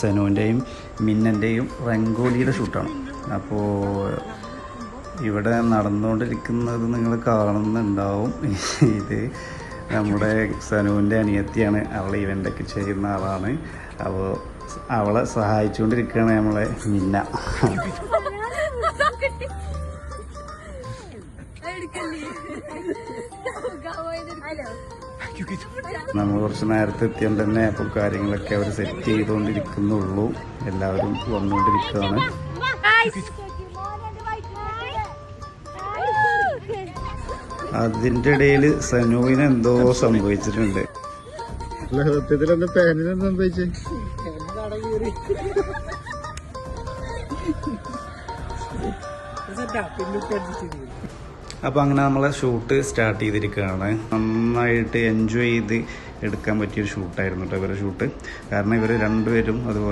സനുവിൻ്റെയും മിന്നൻ്റെയും റംഗോലിയുടെ ഷൂട്ടാണ്. അപ്പോൾ ഇവിടെ നടന്നുകൊണ്ടിരിക്കുന്നത് നിങ്ങൾ കാണുന്നുണ്ടാവും. ഇത് നമ്മുടെ സനുവിൻ്റെ അനിയത്തിയാണ്. അവൾ ഇവൻ്റൊക്കെ ചെയ്യുന്ന ആളാണ്. അപ്പോൾ അവളെ സഹായിച്ചുകൊണ്ടിരിക്കുകയാണ് നമ്മളെ മിന്ന. നമ്മൾ കുറച്ച് നേരത്തെ എത്തിയാൽ തന്നെ അപ്പോൾ കാര്യങ്ങളൊക്കെ അവർ സെറ്റ് ചെയ്തുകൊണ്ടിരിക്കുന്നുള്ളൂ. എല്ലാവരും വന്നുകൊണ്ടിരിക്കുകയാണ്. അതിൻ്റെ ഇടയിൽ സനുവിന് എന്തോ സംഭവിച്ചിട്ടുണ്ട്. സത്യത്തിൽ എന്താ പാനിനെന്താ സംഭവിച്ചേ? അപ്പോൾ അങ്ങനെ നമ്മളെ ഷൂട്ട് സ്റ്റാർട്ട് ചെയ്തിരിക്കുകയാണ്. നന്നായിട്ട് എൻജോയ് ചെയ്ത് എടുക്കാൻ പറ്റിയൊരു ഷൂട്ടായിരുന്നു കേട്ടോ ഇവരുടെ ഷൂട്ട്. കാരണം ഇവർ രണ്ടുപേരും അതുപോലെ